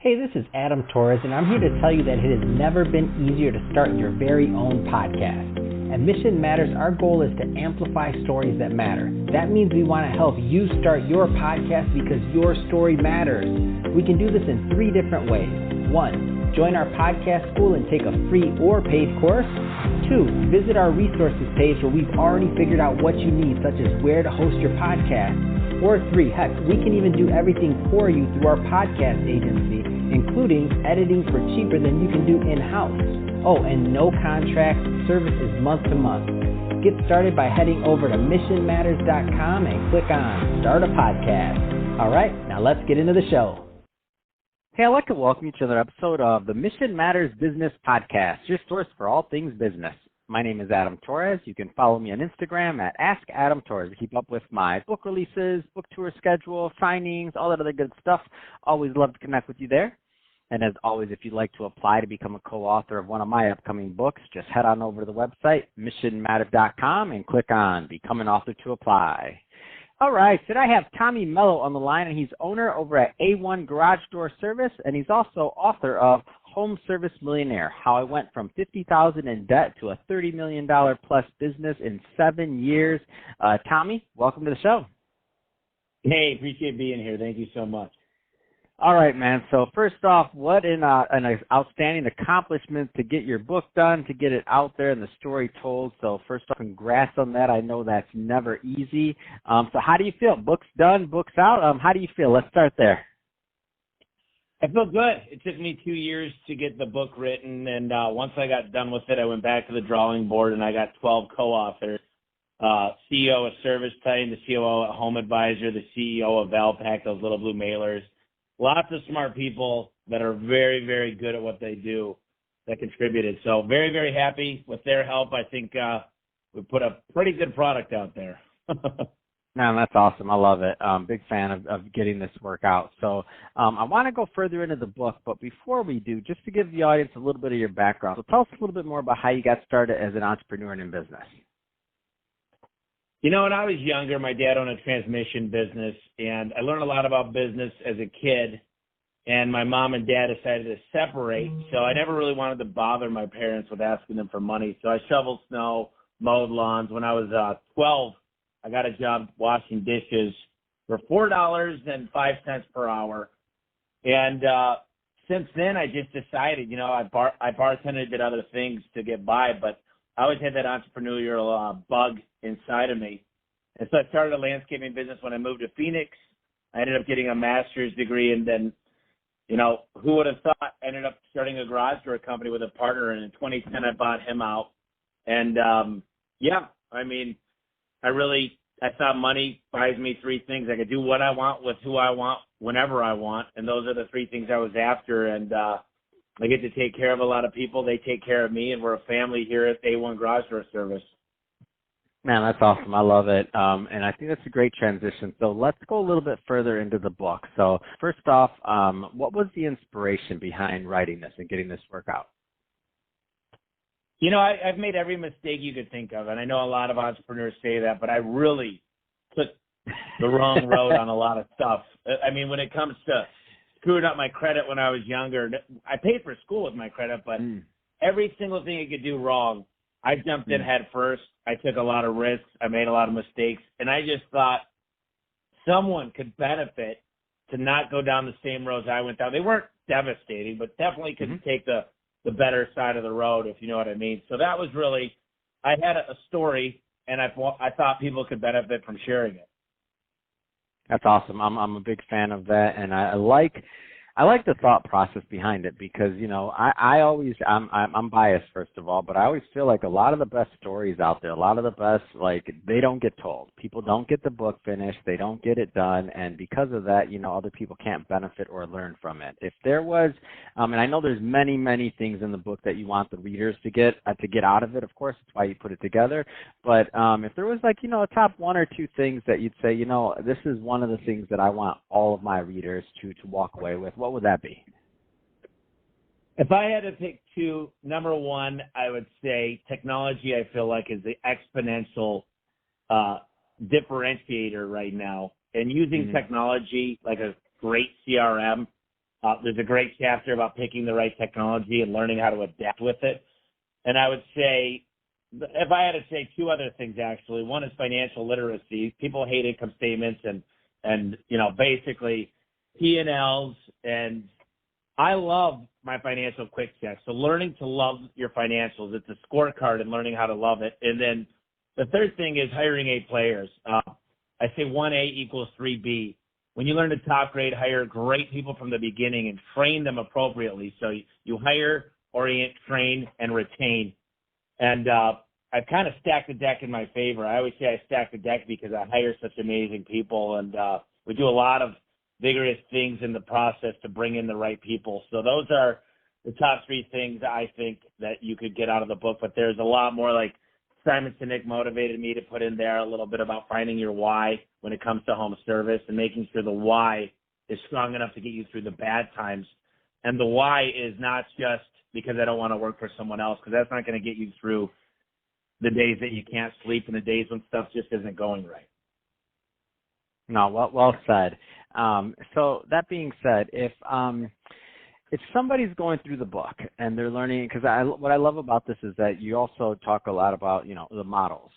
Hey, this is Adam Torres, and I'm here to tell you that it has never been easier to start your very own podcast. At Mission Matters, our goal is to amplify stories that matter. That means we want to help you start your podcast because your story matters. We can do this in 3 different ways. 1, join our podcast school and take a free or paid course. 2, visit our resources page where we've already figured out what you need, such as where to host your podcast. Or 3, heck, we can even do everything for you through our podcast agency, including editing for cheaper than you can do in-house. Oh, and no contract, service is month to month. Get started by heading over to missionmatters.com and click on Start a Podcast. All right, now let's get into the show. Hey, I'd like to welcome you to another episode of the Mission Matters Business Podcast, your source for all things business. My name is Adam Torres. You can follow me on Instagram at AskAdamTorres to keep up with my book releases, book tour schedule, signings, all that other good stuff. Always love to connect with you there. And as always, if you'd like to apply to become a co-author of one of my upcoming books, just head on over to the website, missionmatters.com, and click on Become an Author to apply. All right, today I have Tommy Mello on the line, and he's owner over at A1 Garage Door Service, and he's also author of Home Service Millionaire, How I Went from $50,000 in Debt to a $30 million plus business in 7 years. Tommy, welcome to the show. Hey, appreciate being here. Thank you so much. All right, man. So first off, what an outstanding accomplishment to get your book done, to get it out there and the story told. So first off, congrats on that. I know that's never easy. So how do you feel? Book's done, book's out. How do you feel? Let's start there. I feel good. It took me 2 years to get the book written, and once I got done with it, I went back to the drawing board, and I got 12 co-authors. CEO of Service Titan, the COO at Home Advisor, the CEO of Valpak, those little blue mailers. Lots of smart people that are very, very good at what they do that contributed. So very, very happy with their help. I think we put a pretty good product out there. Man, that's awesome. I love it. Big fan of getting this work out. So I want to go further into the book, but before we do, just to give the audience a little bit of your background. So tell us a little bit more about how you got started as an entrepreneur and in business. You know, when I was younger, my dad owned a transmission business, and I learned a lot about business as a kid, and my mom and dad decided to separate, so I never really wanted to bother my parents with asking them for money. So I shoveled snow, mowed lawns. When I was 12, I got a job washing dishes for $4.05 per hour. And since then, I just decided, you know, I bartended, did other things to get by, but I always had that entrepreneurial bug inside of me. And so I started a landscaping business when I moved to Phoenix. I ended up getting a master's degree, and then, you know, who would have thought, I ended up starting a garage door company with a partner, and in 2010 I bought him out. And, yeah, I mean, I thought money buys me 3 things. I could do what I want with who I want whenever I want, and those are the 3 things I was after. And I get to take care of a lot of people. They take care of me, and we're a family here at A1 Garage Door Service. Man, that's awesome. I love it. And I think that's a great transition. So let's go a little bit further into the book. So first off, what was the inspiration behind writing this and getting this work out? You know, I've made every mistake you could think of, and I know a lot of entrepreneurs say that, but I really took the wrong road on a lot of stuff. I mean, when it comes to screwing up my credit when I was younger, I paid for school with my credit, but every single thing I could do wrong, I jumped in head first. I took a lot of risks. I made a lot of mistakes, and I just thought someone could benefit to not go down the same roads I went down. They weren't devastating, but definitely could take the better side of the road, if you know what I mean. So that was really, I had a story, and I thought people could benefit from sharing it. That's awesome. I'm a big fan of that, and I like the thought process behind it because, you know, I'm biased, first of all, but I always feel like a lot of the best stories out there, a lot of the best, like, they don't get told. People don't get the book finished. They don't get it done. And because of that, you know, other people can't benefit or learn from it. If there was, and I know there's many, many things in the book that you want the readers to get out of it, of course, that's why you put it together. But if there was, like, you know, a top 1 or 2 things that you'd say, you know, this is one of the things that I want all of my readers to walk away with, what would that be? If I had to pick 2, number 1, I would say technology, I feel like, is the exponential differentiator right now. And using technology like a great CRM There's a great chapter about picking the right technology and learning how to adapt with it. And I would say, if I had to say two other things, actually, one is financial literacy. People hate income statements and basically P&Ls, and I love my financial quick check. So learning to love your financials, it's a scorecard and learning how to love it. And then the third thing is hiring A players. I say 1A equals 3B. When you learn to top grade, hire great people from the beginning and train them appropriately. So you hire, orient, train, and retain. And I've kind of stacked the deck in my favor. I always say I stack the deck because I hire such amazing people, and we do a lot of vigorous things in the process to bring in the right people. So those are the top three things I think that you could get out of the book. But there's a lot more, like Simon Sinek motivated me to put in there a little bit about finding your why when it comes to home service and making sure the why is strong enough to get you through the bad times. And the why is not just because I don't want to work for someone else, because that's not going to get you through the days that you can't sleep and the days when stuff just isn't going right. No, well said. So that being said, if somebody's going through the book and they're learning, because what I love about this is that you also talk a lot about, the models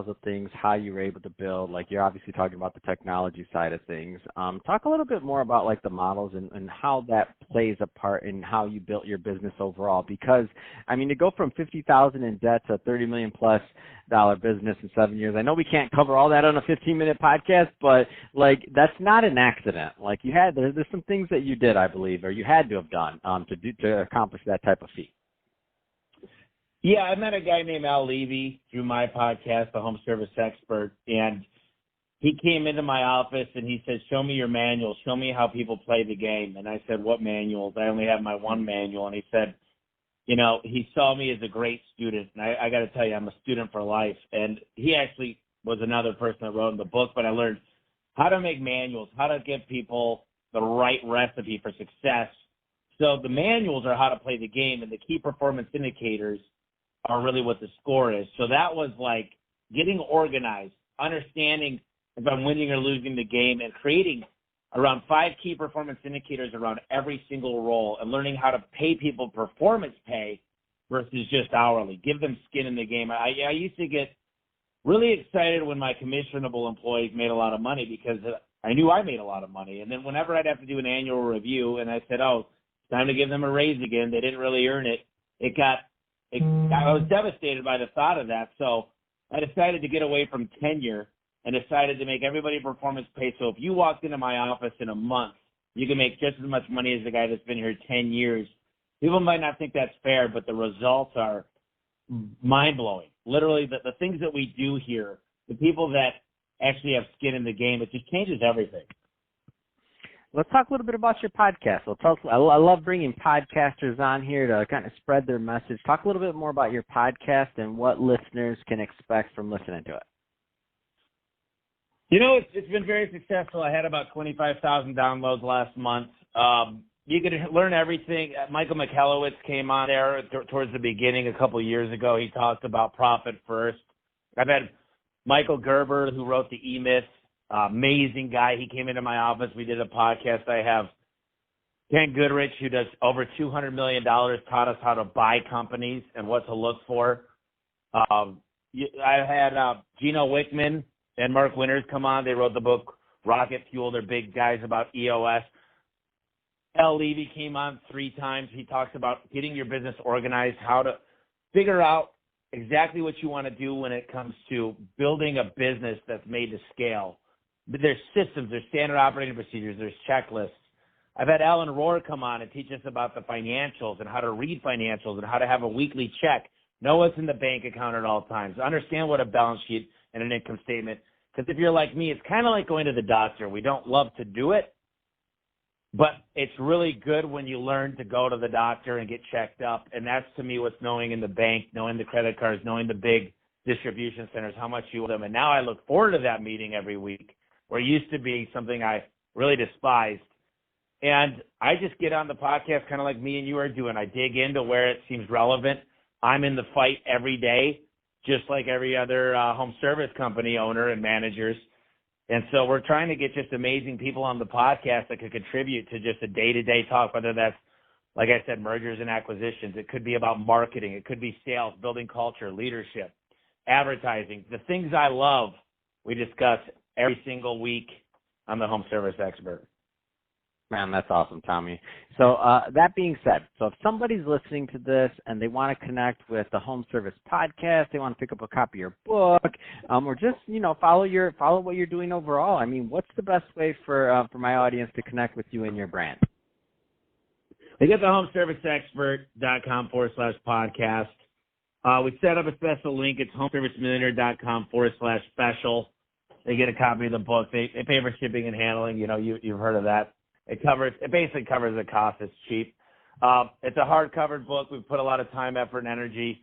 of things, how you were able to build, like you're obviously talking about the technology side of things. Talk a little bit more about like the models and how that plays a part in how you built your business overall, because I mean, to go from $50,000 in debt to $30 million plus business in 7 years. I know we can't cover all that on a 15-minute podcast, but like that's not an accident. Like there's some things that you did, I believe, or you had to have done to accomplish that type of feat. Yeah, I met a guy named Al Levy through my podcast, The Home Service Expert, and he came into my office and he said, "Show me your manual. Show me how people play the game." And I said, "What manuals? I only have my one manual." And he said, he saw me as a great student. And I got to tell you, I'm a student for life. And he actually was another person that wrote in the book, but I learned how to make manuals, how to give people the right recipe for success. So the manuals are how to play the game, and the key performance indicators are really what the score is. So that was like getting organized, understanding if I'm winning or losing the game, and creating around 5 key performance indicators around every single role, and learning how to pay people performance pay versus just hourly. Give them skin in the game. I used to get really excited when my commissionable employees made a lot of money because I knew I made a lot of money. And then whenever I'd have to do an annual review and I said, "Oh, it's time to give them a raise again," they didn't really earn it. I was devastated by the thought of that. So I decided to get away from tenure and decided to make everybody performance pay. So if you walked into my office in a month, you can make just as much money as the guy that's been here 10 years. People might not think that's fair, but the results are mind-blowing. Literally, the things that we do here, the people that actually have skin in the game, it just changes everything. Let's talk a little bit about your podcast. I love bringing podcasters on here to kind of spread their message. Talk a little bit more about your podcast and what listeners can expect from listening to it. It's been very successful. I had about 25,000 downloads last month. You can learn everything. Michael McKelowitz came on there towards the beginning a couple of years ago. He talked about profit first. I've had Michael Gerber, who wrote the E-Myth, amazing guy. He came into my office. We did a podcast. I have Ken Goodrich, who does over $200 million, taught us how to buy companies and what to look for. I had Gino Wickman and Mark Winters come on. They wrote the book Rocket Fuel. They're big guys about EOS. Al Levy came on 3 times. He talks about getting your business organized, how to figure out exactly what you want to do when it comes to building a business that's made to scale. But there's systems, there's standard operating procedures, there's checklists. I've had Alan Rohr come on and teach us about the financials and how to read financials and how to have a weekly check, know what's in the bank account at all times, understand what a balance sheet and an income statement. Because if you're like me, it's kind of like going to the doctor. We don't love to do it, but it's really good when you learn to go to the doctor and get checked up. And that's, to me, what's knowing in the bank, knowing the credit cards, knowing the big distribution centers, how much you owe them. And now I look forward to that meeting every week, where it used to be something I really despised. And I just get on the podcast kind of like me and you are doing. I dig into where it seems relevant. I'm in the fight every day, just like every other home service company owner and managers. And so we're trying to get just amazing people on the podcast that could contribute to just a day-to-day talk, whether that's, like I said, mergers and acquisitions. It could be about marketing. It could be sales, building culture, leadership, advertising. The things I love, we discuss every single week on the Home Service Expert. Man, that's awesome, Tommy. So that being said, so if somebody's listening to this and they want to connect with the Home Service Podcast, they want to pick up a copy of your book, or just, follow what you're doing overall, I mean, what's the best way for my audience to connect with you and your brand? They get the homeserviceexpert.com/podcast. We set up a special link. It's homeservicemillionaire.com/special. They get a copy of the book. They pay for shipping and handling. You've heard of that. It basically covers the cost. It's cheap. It's a hardcover book. We've put a lot of time, effort, and energy.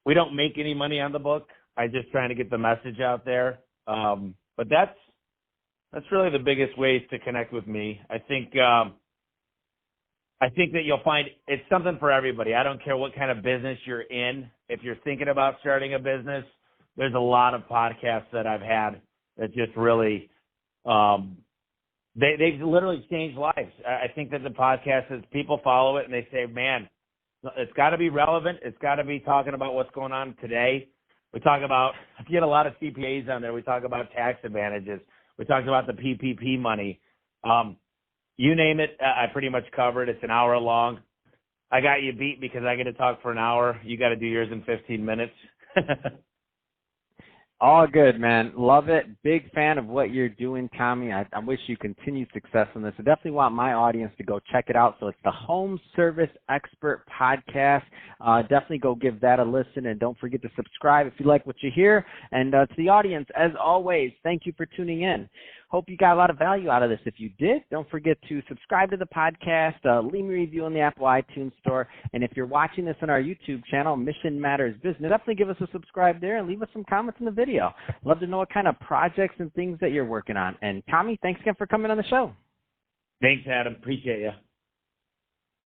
We don't make any money on the book. I'm just trying to get the message out there. But that's really the biggest ways to connect with me. I think that you'll find it's something for everybody. I don't care what kind of business you're in. If you're thinking about starting a business, there's a lot of podcasts that I've had that just really they've literally changed lives. I think that the podcast is people follow it and they say, man, it's got to be relevant. It's got to be talking about what's going on today. We talk about, I get a lot of CPAs on there. We talk about tax advantages. We talked about the PPP money. You name it, I pretty much covered. It's an hour long. I got you beat because I get to talk for an hour. You got to do yours in 15 minutes. All good, man. Love it. Big fan of what you're doing, Tommy. I wish you continued success on this. I definitely want my audience to go check it out. So it's the Home Service Expert Podcast. Definitely go give that a listen, and don't forget to subscribe if you like what you hear. And to the audience, as always, thank you for tuning in. Hope you got a lot of value out of this. If you did, don't forget to subscribe to the podcast, leave me a review on the Apple iTunes Store, and if you're watching this on our YouTube channel, Mission Matters Business, definitely give us a subscribe there and leave us some comments in the video. Love to know what kind of projects and things that you're working on. And Tommy, thanks again for coming on the show. Thanks, Adam. Appreciate you.